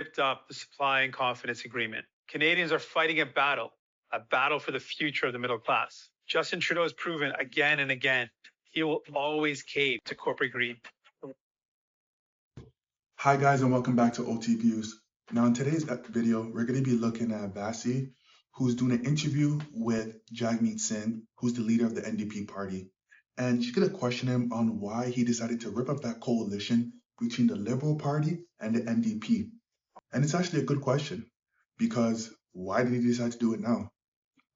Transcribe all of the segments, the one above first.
picked up the Supply and Confidence Agreement. Canadians are fighting a battle for the future of the middle class. Justin Trudeau has proven again and again he will always cave to corporate greed. Hi guys, and welcome back to OT Views. Now in today's video, we're going to be looking at Vasi, who's doing an interview with Jagmeet Singh, who's the leader of the NDP party. And she's going to question him on why he decided to rip up that coalition between the Liberal Party and the NDP. And it's actually a good question, because why did he decide to do it now?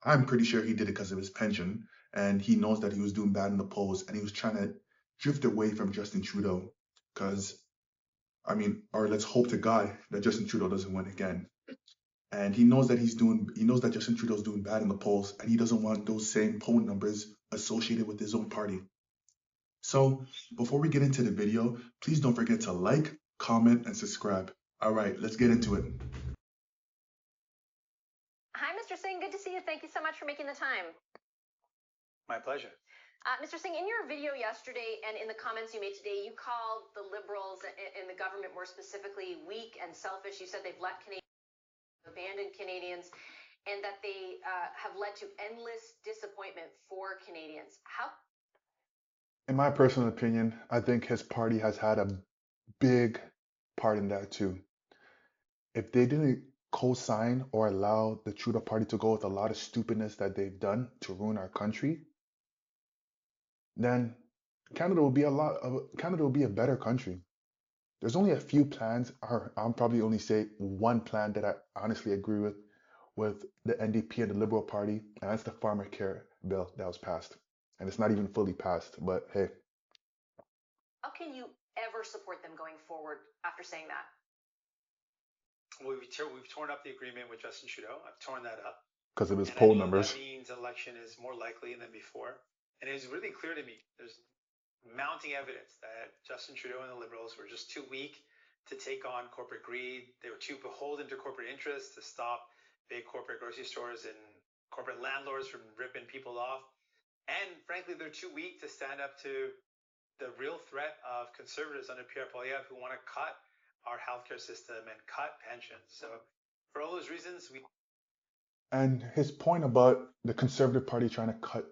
I'm pretty sure he did it because of his pension, and he knows that he was doing bad in the polls, and he was trying to drift away from Justin Trudeau, because or let's hope to God that Justin Trudeau doesn't win again. And he knows that Justin Trudeau's doing bad in the polls, and he doesn't want those same poll numbers associated with his own party. So before we get into the video, please don't forget to like, comment, and subscribe. All right, let's get into it. Hi, Mr. Singh. Good to see you. Thank you so much for making the time. My pleasure. Mr. Singh, in your video yesterday and in the comments you made today, you called the Liberals and the government more specifically weak and selfish. You said they've let Canadians abandon Canadians and that they have led to endless disappointment for Canadians. How? In my personal opinion, I think his party has had a big part in that too. If they didn't co-sign or allow the Trudeau party to go with a lot of stupidness that they've done to ruin our country, then Canada will be a better country. There's only a few plans, or I'll probably only say one plan that I honestly agree with the NDP and the Liberal Party, and that's the Farmer Care bill that was passed. And it's not even fully passed, but hey. How can you ever support them going forward after saying that? Well, we've torn up the agreement with Justin Trudeau. I've torn that up. Because of his poll numbers. That means election is more likely than before. And it was really clear to me, there's mounting evidence that Justin Trudeau and the Liberals were just too weak to take on corporate greed. They were too beholden to corporate interests to stop big corporate grocery stores and corporate landlords from ripping people off. And frankly, they're too weak to stand up to the real threat of conservatives under Pierre Poilievre who want to cut our healthcare system and cut pensions. So for all those reasons, And his point about the Conservative Party trying to cut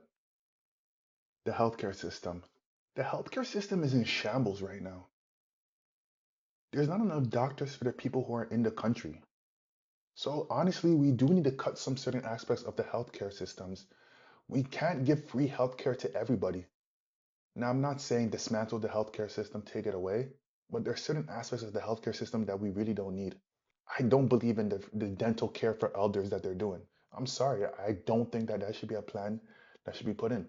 the healthcare system. The healthcare system is in shambles right now. There's not enough doctors for the people who are in the country. So honestly, we do need to cut some certain aspects of the healthcare systems. We can't give free healthcare to everybody. Now, I'm not saying dismantle the healthcare system, take it away, but there are certain aspects of the healthcare system that we really don't need. I don't believe in the dental care for elders that they're doing. I'm sorry, I don't think that should be a plan that should be put in.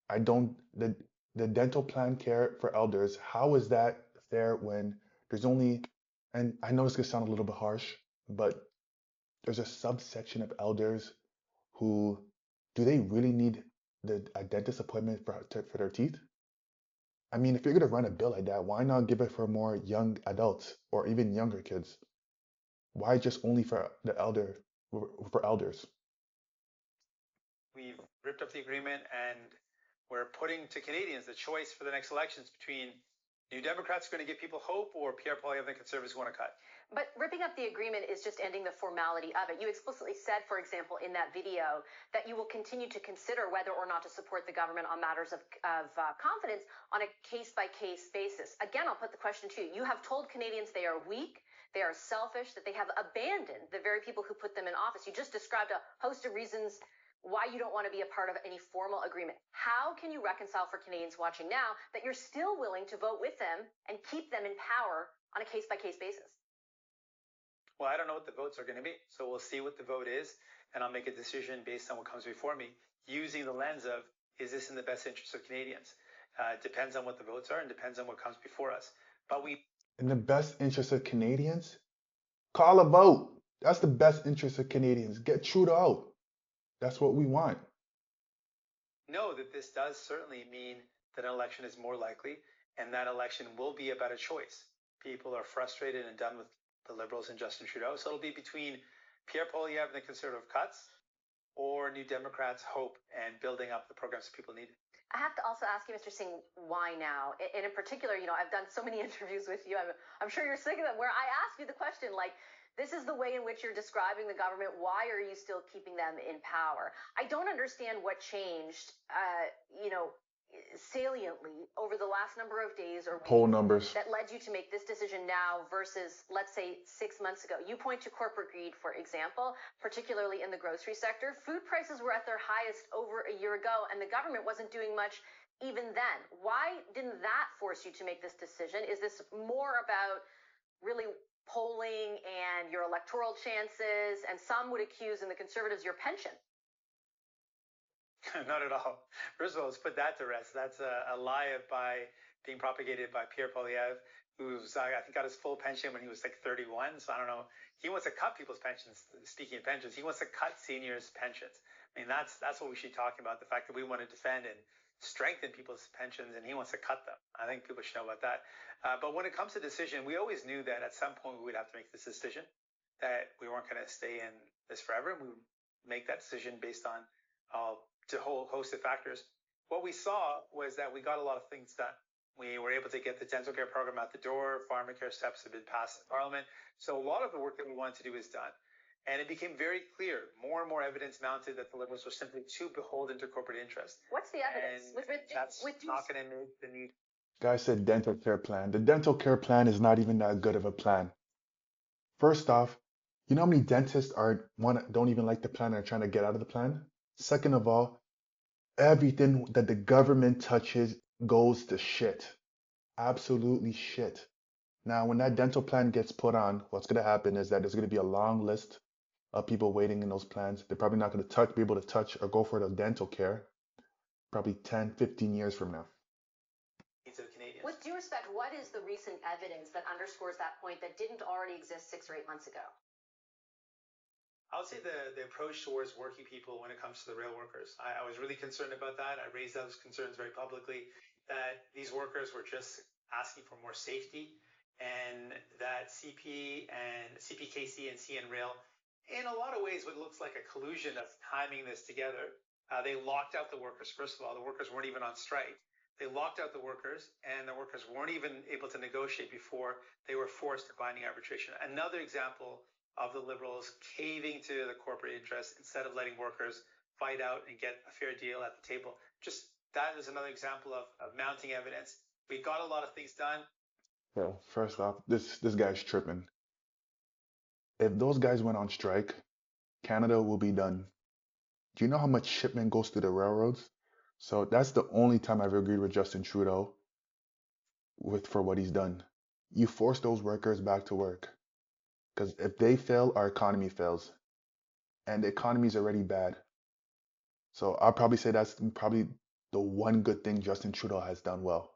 The dental plan care for elders, how is that fair when there's only, and I know this could sound a little bit harsh, but there's a subsection of elders who, do they really need a dentist appointment for their teeth? I mean, if you're going to run a bill like that, why not give it for more young adults or even younger kids? Why just only for elders? We've ripped up the agreement and we're putting to Canadians the choice for the next elections between New Democrats going to give people hope or Pierre Poilievre and the Conservatives want to cut. But ripping up the agreement is just ending the formality of it. You explicitly said, for example, in that video, that you will continue to consider whether or not to support the government on matters of confidence on a case-by-case basis. Again, I'll put the question to you. You have told Canadians they are weak, they are selfish, that they have abandoned the very people who put them in office. You just described a host of reasons why you don't want to be a part of any formal agreement. How can you reconcile for Canadians watching now that you're still willing to vote with them and keep them in power on a case-by-case basis? Well, I don't know what the votes are going to be. So we'll see what the vote is, and I'll make a decision based on what comes before me, using the lens of, is this in the best interest of Canadians? It depends on what the votes are and depends on what comes before us. But in the best interest of Canadians, call a vote. That's the best interest of Canadians. Get Trudeau out. That's what we want. Know that this does certainly mean that an election is more likely, and that election will be about a choice. People are frustrated and done with the Liberals and Justin Trudeau, so it'll be between Pierre Poilievre and the Conservative cuts or New Democrats' hope and building up the programs that people need. I have to also ask you, Mr. Singh, why now? And in particular, I've done so many interviews with you. I'm sure you're sick of them, where I ask you the question, like, this is the way in which you're describing the government. Why are you still keeping them in power? I don't understand what changed, saliently over the last number of days or Poll weeks numbers. that led you to make this decision now versus, let's say, 6 months ago. You point to corporate greed, for example, particularly in the grocery sector. Food prices were at their highest over a year ago, and the government wasn't doing much even then. Why didn't that force you to make this decision? Is this more about really polling and your electoral chances? And some would accuse, in the Conservatives, your pension. Not at all. First of all, let's put that to rest. That's a lie being propagated by Pierre Poilievre, who's, I think, got his full pension when he was like 31. So I don't know. He wants to cut people's pensions. Speaking of pensions, he wants to cut seniors' pensions. I mean, that's what we should be talking about. The fact that we want to defend and strengthen people's pensions, and he wants to cut them. I think people should know about that. But when it comes to decision, we always knew that at some point we would have to make this decision, that we weren't going to stay in this forever. We would make that decision based on a whole host of factors. What we saw was that we got a lot of things done. We were able to get the dental care program out the door. Pharmacare steps have been passed in Parliament. So a lot of the work that we wanted to do is done. And it became very clear, more and more evidence mounted that the Liberals were simply too beholden to corporate interest. What's the evidence? And that's not going to make the need. Guy said dental care plan. The dental care plan is not even that good of a plan. First off, you know how many dentists don't even like the plan and are trying to get out of the plan? Second of all, everything that the government touches goes to shit. Absolutely shit. Now, when that dental plan gets put on, what's going to happen is that there's going to be a long list of people waiting in those plans. They're probably not going to be able to touch or go for the dental care probably 10, 15 years from now. With due respect, what is the recent evidence that underscores that point that didn't already exist 6 or 8 months ago? I would say the approach towards working people when it comes to the rail workers. I was really concerned about that. I raised those concerns very publicly, that these workers were just asking for more safety, and that CPKC and CN Rail, in a lot of ways, what looks like a collusion of timing this together. They locked out the workers. First of all, the workers weren't even on strike. They locked out the workers, and the workers weren't even able to negotiate before they were forced to binding arbitration. Another example of the Liberals caving to the corporate interests instead of letting workers fight out and get a fair deal at the table. Just that is another example of mounting evidence. We got a lot of things done. Well, first off, this guy's tripping. If those guys went on strike, Canada will be done. Do you know how much shipment goes through the railroads? So that's the only time I've agreed with Justin Trudeau for what he's done. You force those workers back to work. Because if they fail, our economy fails. And the economy is already bad. So I'll probably say that's probably the one good thing Justin Trudeau has done well.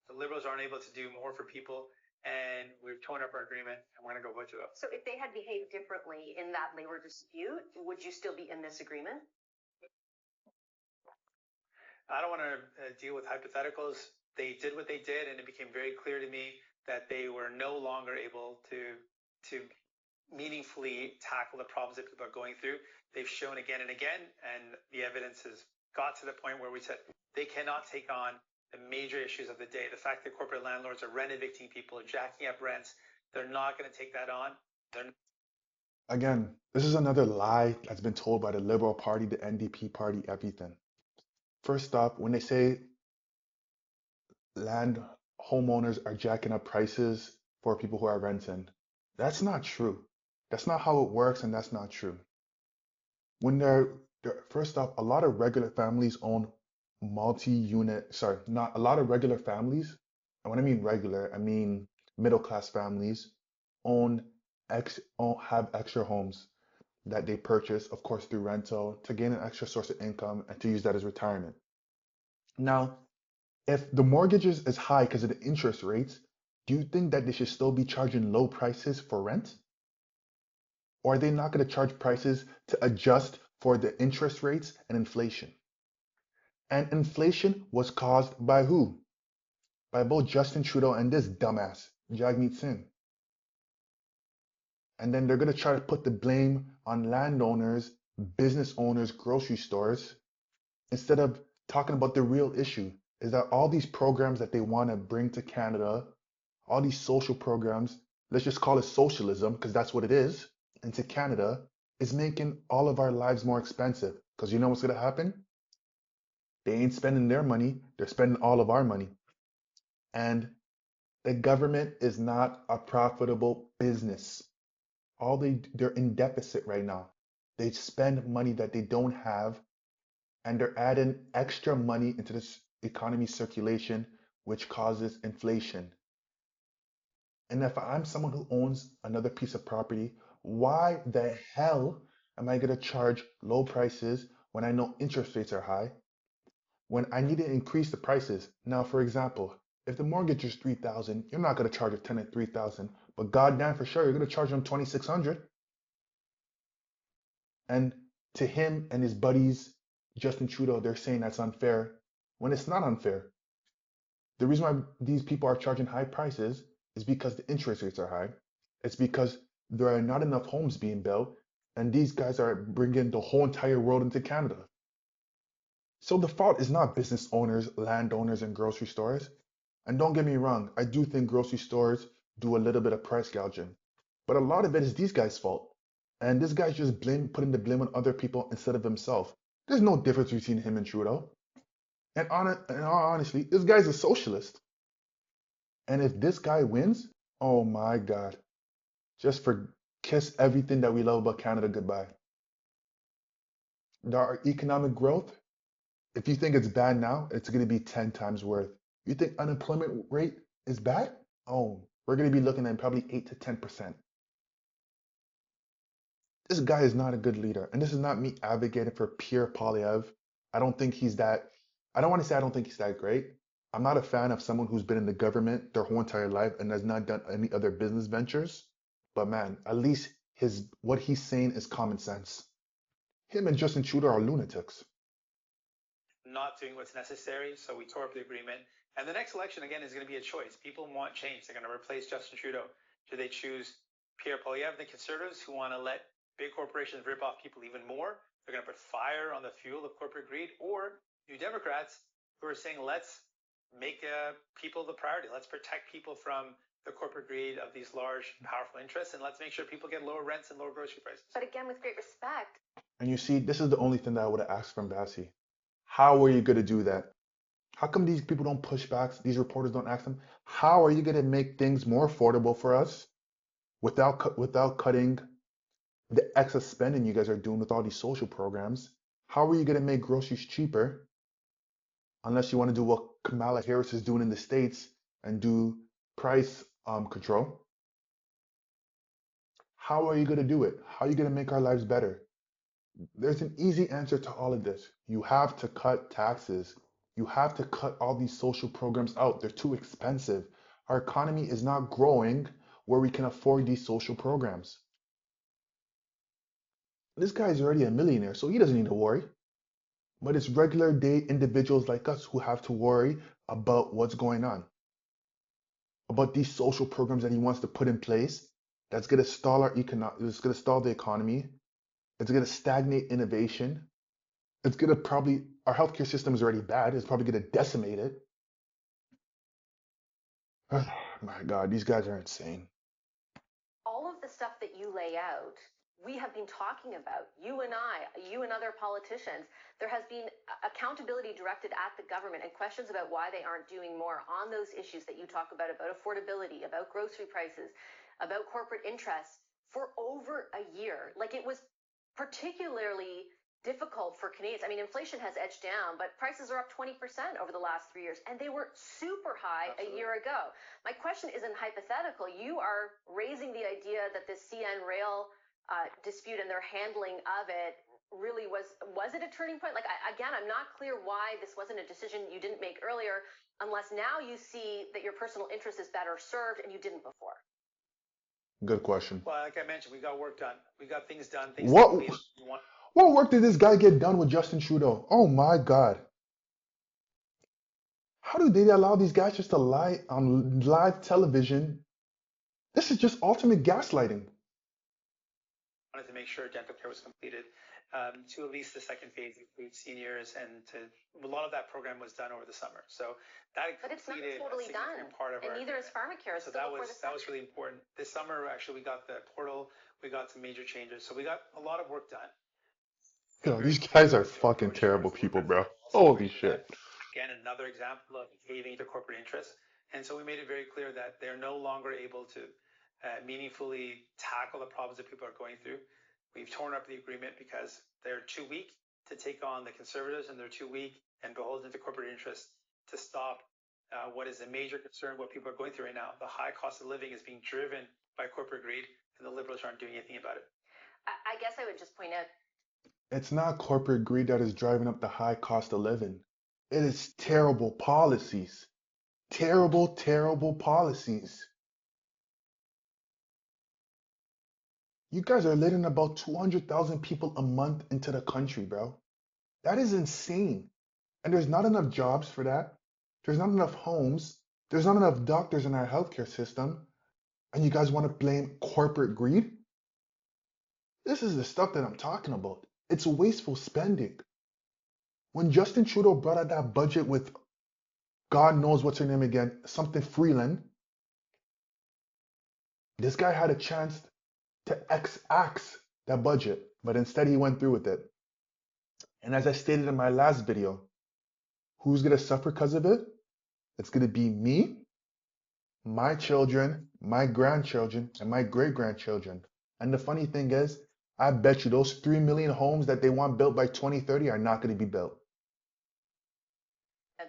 The Liberals aren't able to do more for people, and we've torn up our agreement, and we're going to go vote it up. So if they had behaved differently in that labor dispute, would you still be in this agreement? I don't want to deal with hypotheticals. They did what they did, and it became very clear to me that they were no longer able to meaningfully tackle the problems that people are going through. They've shown again and again, and the evidence has got to the point where we said they cannot take on the major issues of the day. The fact that corporate landlords are rent evicting people, jacking up rents, they're not going to take that on. Again, this is another lie that's been told by the Liberal Party, the NDP Party, everything. First off, when they say land homeowners are jacking up prices for people who are renting, that's not true. That's not how it works, and that's not true. When first off, a lot of regular families own not a lot of regular families, and when I mean regular, I mean middle-class families, have extra homes that they purchase, of course, through rental to gain an extra source of income and to use that as retirement. Now, if the mortgages is high because of the interest rates, do you think that they should still be charging low prices for rent? Or are they not going to charge prices to adjust for the interest rates and inflation? And inflation was caused by who? By both Justin Trudeau and this dumbass, Jagmeet Singh. And then they're going to try to put the blame on landowners, business owners, grocery stores. instead of talking about the real issue, is that all these programs that they want to bring to Canada, all these social programs, let's just call it socialism because that's what it is, into Canada, is making all of our lives more expensive. Because you know what's going to happen? They ain't spending their money, they're spending all of our money. And the government is not a profitable business. They're in deficit right now. They spend money that they don't have, and they're adding extra money into this economy circulation, which causes inflation. And if I'm someone who owns another piece of property, why the hell am I going to charge low prices when I know interest rates are high? When I need to increase the prices. Now, for example, if the mortgage is $3,000, you're not going to charge a tenant $3,000, but goddamn for sure, you're going to charge them $2,600. And to him and his buddies, Justin Trudeau, they're saying that's unfair when it's not unfair. The reason why these people are charging high prices is because the interest rates are high. It's because there are not enough homes being built, and these guys are bringing the whole entire world into Canada. So the fault is not business owners, landowners, and grocery stores. And don't get me wrong, I do think grocery stores do a little bit of price gouging. But a lot of it is these guys' fault. And this guy's just putting the blame on other people instead of himself. There's no difference between him and Trudeau. And honestly, this guy's a socialist. And if this guy wins, oh my God, just kiss everything that we love about Canada goodbye. Our economic growth, if you think it's bad now, it's going to be 10 times worse. You think unemployment rate is bad? Oh, we're going to be looking at probably 8 to 10%. This guy is not a good leader. And this is not me advocating for Pierre Poilievre. I don't think he's that, I don't want to say I don't think he's that great. I'm not a fan of someone who's been in the government their whole entire life and has not done any other business ventures. But man, at least what he's saying is common sense. Him and Justin Trudeau are lunatics. Not doing what's necessary, so we tore up the agreement. And the next election, again, is going to be a choice. People want change. They're going to replace Justin Trudeau. Do they choose Pierre Poilievre, the Conservatives, who want to let big corporations rip off people even more? They're going to put fire on the fuel of corporate greed. Or New Democrats, who are saying, let's make people the priority. Let's protect people from the corporate greed of these large, powerful interests, and let's make sure people get lower rents and lower grocery prices. But again, with great respect. And you see, this is the only thing that I would have asked from Bassi. How are you going to do that? How come these people don't push back? These reporters don't ask them, how are you going to make things more affordable for us without cutting the excess spending you guys are doing with all these social programs? How are you going to make groceries cheaper unless you want to do what Kamala Harris is doing in the States and do price control? How are you going to do it? How are you going to make our lives better? There's an easy answer to all of this. You have to cut taxes. You have to cut all these social programs out. They're too expensive. Our economy is not growing where we can afford these social programs. This guy is already a millionaire, so he doesn't need to worry. But it's regular day individuals like us who have to worry about what's going on, about these social programs that he wants to put in place that's going to stall it's going to stall the economy. It's going to stagnate innovation. It's going to our healthcare system is already bad. It's probably going to decimate it. Oh my God, these guys are insane. All of the stuff that you lay out, we have been talking about, you and I, you and other politicians. There has been accountability directed at the government and questions about why they aren't doing more on those issues that you talk about affordability, about grocery prices, about corporate interests for over a year. Like, it was particularly difficult for Canadians. I mean, inflation has edged down, but prices are up 20% over the last 3 years, and they were super high a year ago. My question isn't hypothetical. You are raising the idea that the CN Rail dispute and their handling of it really was it a turning point? Like, again, I'm not clear why this wasn't a decision you didn't make earlier, unless now you see that your personal interest is better served and you didn't before. Good question. Well, like I mentioned, we got work done. We got things done. What work did this guy get done with Justin Trudeau? Oh my God. How do they allow these guys just to lie on live television? This is just ultimate gaslighting. Wanted to make sure dental care was completed. to at least the second phase include seniors, and a lot of that program was done over the summer. So that But it's not completed totally a significant done, part of and our neither is agreement. pharmacare. So that was really important. This summer, actually, we got the portal, we got some major changes. So we got a lot of work done. Yo, these guys are fucking terrible people, bro. Holy shit. Again, another example of caving to corporate interests. And so we made it very clear that they're no longer able to meaningfully tackle the problems that people are going through. We've torn up the agreement because they're too weak to take on the Conservatives, and they're too weak and beholden to corporate interests to stop what is a major concern, what people are going through right now. The high cost of living is being driven by corporate greed, and the Liberals aren't doing anything about it. I guess I would just point out, It's not corporate greed that is driving up the high cost of living. It is terrible policies. Terrible, terrible policies. You guys are letting about 200,000 people a month into the country, bro. That is insane. And there's not enough jobs for that. There's not enough homes. There's not enough doctors in our healthcare system. And you guys want to blame corporate greed? This is the stuff that I'm talking about. It's wasteful spending. When Justin Trudeau brought out that budget with God knows what's her name again, something Freeland, this guy had a chance to X-ax that budget, but instead he went through with it. And as I stated in my last video, who's going to suffer because of it? It's going to be me, my children, my grandchildren, and my great-grandchildren. And the funny thing is, I bet you those 3 million homes that they want built by 2030 are not going to be built.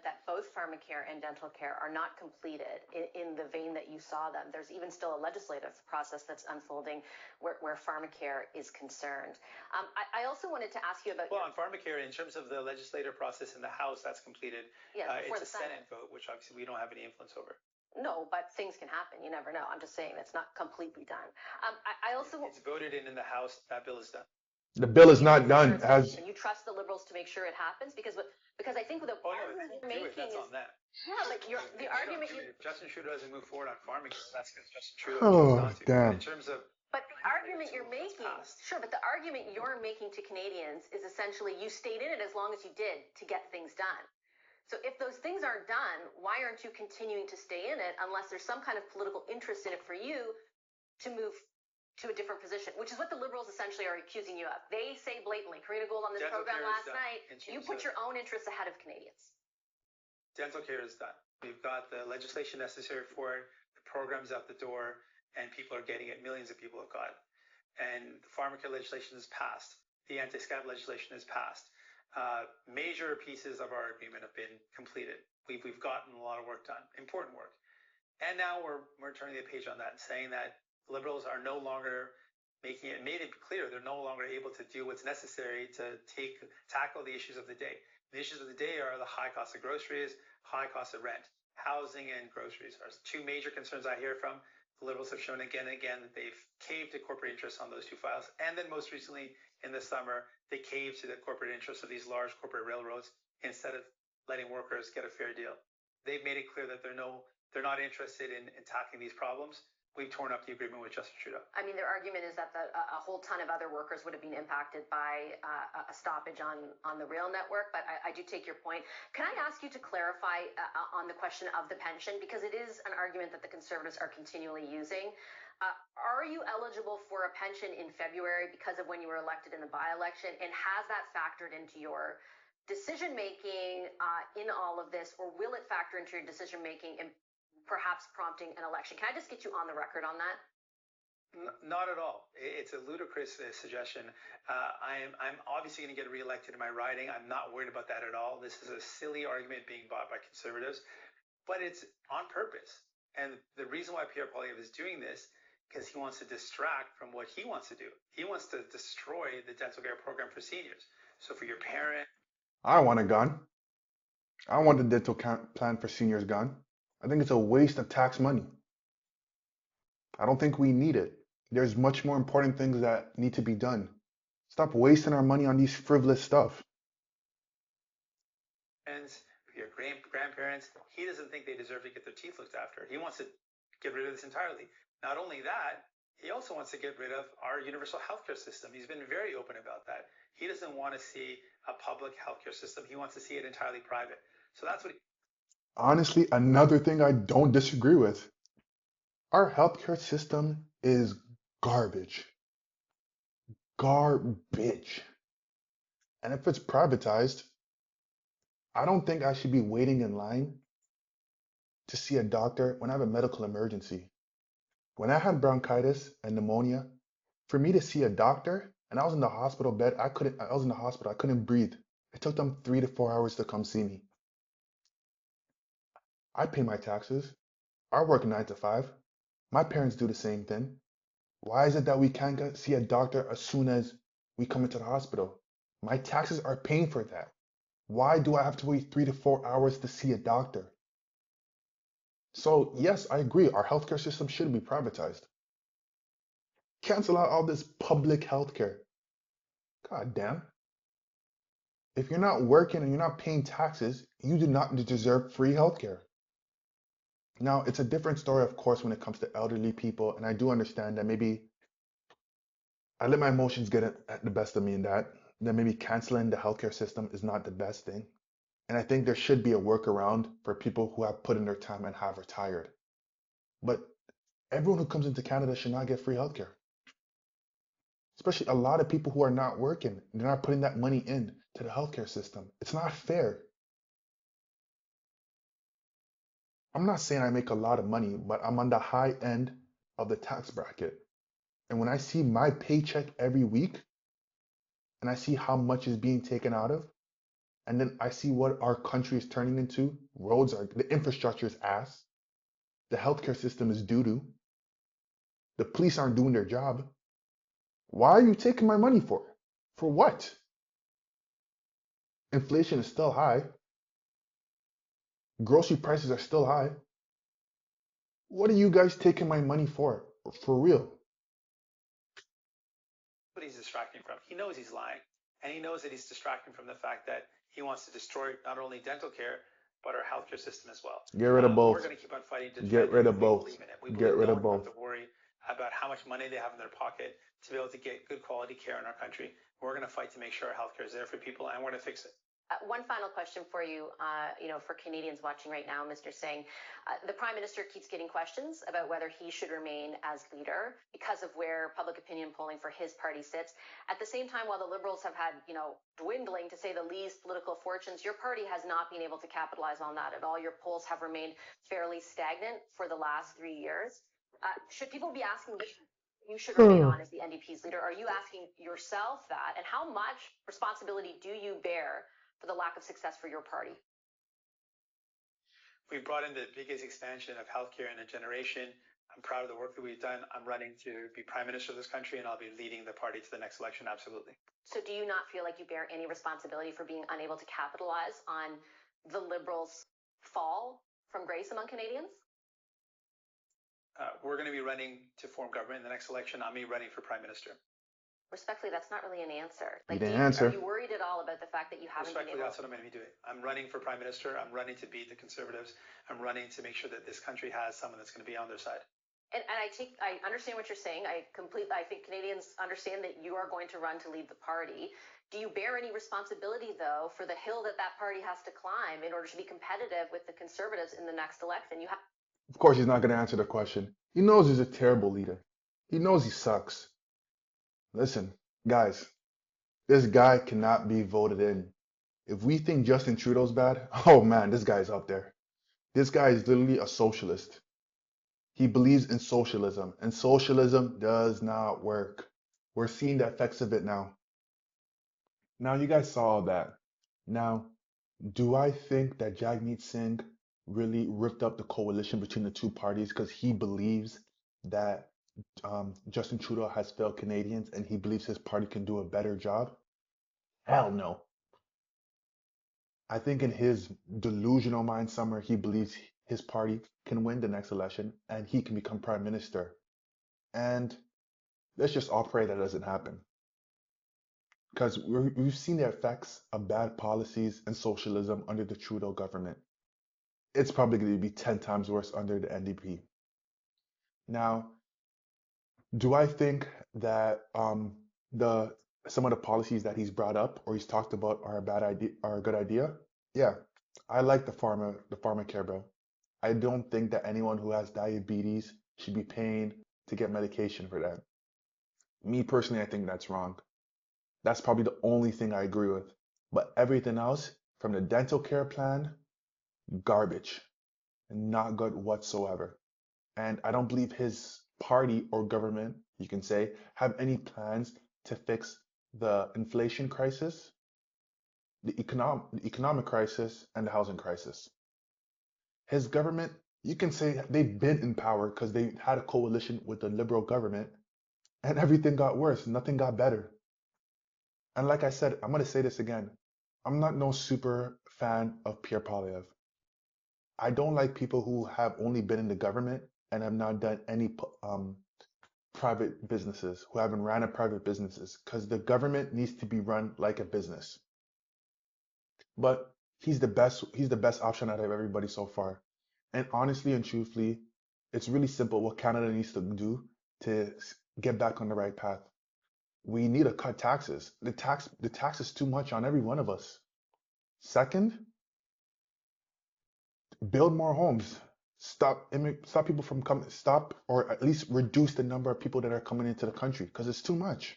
that both pharmacare and dental care are not completed in the vein that you saw them. There's even still a legislative process that's unfolding where pharmacare is concerned. I also wanted to ask you about... Well, on pharmacare, in terms of the legislative process in the House, that's completed. Yeah, it's a Senate vote, which obviously we don't have any influence over. No, but things can happen. You never know. I'm just saying it's not completely done. I also... It's voted in the House. That bill is done. The bill is not done. And you trust the Liberals to make sure it happens? Because I think the argument you're making that's on them. Yeah, but the argument... If Justin Trudeau doesn't move forward on pharmacare, that's because Justin Trudeau chose not to. Damn. In terms of... But the argument you're making... Sure, but the argument you're making to Canadians is essentially you stayed in it as long as you did to get things done. So if those things aren't done, why aren't you continuing to stay in it unless there's some kind of political interest in it for you to move to a different position, which is what the Liberals essentially are accusing you of. They say blatantly, Karina Gould on this program last night, you put your own interests ahead of Canadians. Dental care is done. We've got the legislation necessary for it, the program's out the door, and people are getting it. Millions of people have got it. And the pharmacare legislation is passed. The anti-scam legislation is passed. Major pieces of our agreement have been completed. We've gotten a lot of work done, important work. And now we're turning the page on that and saying that Liberals are no longer made it clear they're no longer able to do what's necessary to tackle the issues of the day. The issues of the day are the high cost of groceries, high cost of rent. Housing and groceries are two major concerns I hear from. The Liberals have shown again and again that they've caved to corporate interests on those two files. And then most recently in the summer, they caved to the corporate interests of these large corporate railroads instead of letting workers get a fair deal. They've made it clear that they're not interested in tackling these problems. We've torn up the agreement with Justin Trudeau. I mean, their argument is that a whole ton of other workers would have been impacted by a stoppage on the rail network, but I do take your point. Can I ask you to clarify on the question of the pension, because it is an argument that the Conservatives are continually using. Are you eligible for a pension in February because of when you were elected in the by-election, and has that factored into your decision-making in all of this, or will it factor into your decision-making in perhaps prompting an election? Can I just get you on the record on that? Not at all. It's a ludicrous suggestion. I'm obviously going to get reelected in my riding. I'm not worried about that at all. This is a silly argument being bought by Conservatives, but it's on purpose. And the reason why Pierre Poilievre is doing this, because he wants to distract from what he wants to do. He wants to destroy the dental care program for seniors. So for your parent... I want a gun. I want the dental plan for seniors gone. I think it's a waste of tax money. I don't think we need it. There's much more important things that need to be done. Stop wasting our money on these frivolous stuff. And for your grandparents, he doesn't think they deserve to get their teeth looked after. He wants to get rid of this entirely. Not only that, He also wants to get rid of our universal healthcare system. He's been very open about that. He doesn't want to see a public healthcare system. He wants to see it entirely private. So that's what he. Honestly, another thing I don't disagree with. Our healthcare system is garbage. Garbage. And if it's privatized, I don't think I should be waiting in line to see a doctor when I have a medical emergency. When I had bronchitis and pneumonia, for me to see a doctor, and I was in the hospital bed, I was in the hospital, I couldn't breathe. It took them 3 to 4 hours to come see me. I pay my taxes. I work 9 to 5. My parents do the same thing. Why is it that we can't see a doctor as soon as we come into the hospital? My taxes are paying for that. Why do I have to wait 3 to 4 hours to see a doctor? So, yes, I agree. Our healthcare system should be privatized. Cancel out all this public healthcare. God damn. If you're not working and you're not paying taxes, you do not deserve free healthcare. Now, it's a different story, of course, when it comes to elderly people. And I do understand that maybe I let my emotions get at the best of me in that maybe canceling the healthcare system is not the best thing. And I think there should be a workaround for people who have put in their time and have retired. But everyone who comes into Canada should not get free healthcare. Especially a lot of people who are not working. They're not putting that money in to the healthcare system. It's not fair. I'm not saying I make a lot of money, but I'm on the high end of the tax bracket. And when I see my paycheck every week and I see how much is being taken out of, and then I see what our country is turning into, the infrastructure is ass, the healthcare system is doo-doo, the police aren't doing their job. Why are you taking my money for? For what? Inflation is still high. Grocery prices are still high. What are you guys taking my money for? For real? What he's distracting from. He knows he's lying, and he knows that he's distracting from the fact that he wants to destroy not only dental care but our healthcare system as well. Get rid of both. We're going to keep on fighting to Get rid of both. believe in it. We Get believe rid no of one both. has to worry about how much money they have in their pocket to be able to get good quality care in our country. We're going to fight to make sure our healthcare is there for people, and we're going to fix it. One final question for you, for Canadians watching right now, Mr. Singh. The Prime Minister keeps getting questions about whether he should remain as leader because of where public opinion polling for his party sits. At the same time, while the Liberals have had, dwindling, to say the least, political fortunes, your party has not been able to capitalize on that at all. Your polls have remained fairly stagnant for the last 3 years. Should people be asking you should remain on as the NDP's leader? Are you asking yourself that? And how much responsibility do you bear for the lack of success for your party? We've brought in the biggest expansion of healthcare in a generation. I'm proud of the work that we've done. I'm running to be Prime Minister of this country, and I'll be leading the party to the next election, absolutely. So do you not feel like you bear any responsibility for being unable to capitalize on the Liberals' fall from grace among Canadians? We're going to be running to form government in the next election. I'm running for Prime Minister. Respectfully, that's not really an answer. You didn't answer. Are you worried at all about the fact that you haven't been able? Respectfully, that's what I'm going to be doing. I'm running for Prime Minister. I'm running to beat the Conservatives. I'm running to make sure that this country has someone that's going to be on their side. And I understand what you're saying. I think Canadians understand that you are going to run to lead the party. Do you bear any responsibility, though, for the hill that party has to climb in order to be competitive with the Conservatives in the next election? Of course, he's not going to answer the question. He knows he's a terrible leader. He knows he sucks. Listen, guys, this guy cannot be voted in. If we think Justin Trudeau's bad, oh man, this guy's up there. This guy is literally a socialist. He believes in socialism, and socialism does not work. We're seeing the effects of it now. Now, you guys saw all that. Now, do I think that Jagmeet Singh really ripped up the coalition between the two parties because he believes that Justin Trudeau has failed Canadians and he believes his party can do a better job? Hell no. I think in his delusional mind somewhere, he believes his party can win the next election and he can become prime minister. And let's just all pray that doesn't happen. Because we've seen the effects of bad policies and socialism under the Trudeau government. It's probably going to be 10 times worse under the NDP. Now, Do I think that some of the policies that he's brought up or he's talked about are a bad idea, are a good idea? Yeah, I like the pharmacare bill. I don't think that anyone who has diabetes should be paying to get medication for that. Me personally, I think that's wrong. That's probably the only thing I agree with. But everything else, from the dental care plan, garbage and not good whatsoever. And I don't believe his party or government, you can say, have any plans to fix the inflation crisis, the economic crisis, and the housing crisis. His government, you can say they've been in power because they had a coalition with the liberal government and everything got worse. Nothing got better. And like I said, I'm going to say this again. I'm not no super fan of Pierre Poilievre. I don't like people who have only been in the government and have not done any private businesses, who haven't ran a private businesses, because the government needs to be run like a business. But he's the best option out of everybody so far. And honestly and truthfully, it's really simple what Canada needs to do to get back on the right path. We need to cut taxes. The tax is too much on every one of us. Second, build more homes. Stop people from coming. Stop or at least reduce the number of people that are coming into the country because it's too much.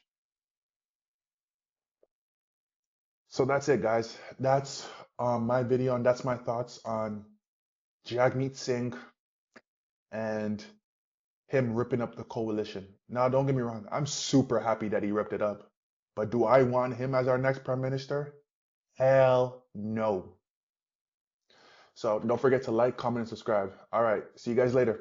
So that's it, guys. That's my video, and that's my thoughts on Jagmeet Singh and him ripping up the coalition. Now, don't get me wrong. I'm super happy that he ripped it up. But do I want him as our next prime minister? Hell no. So don't forget to like, comment, and subscribe. All right. See you guys later.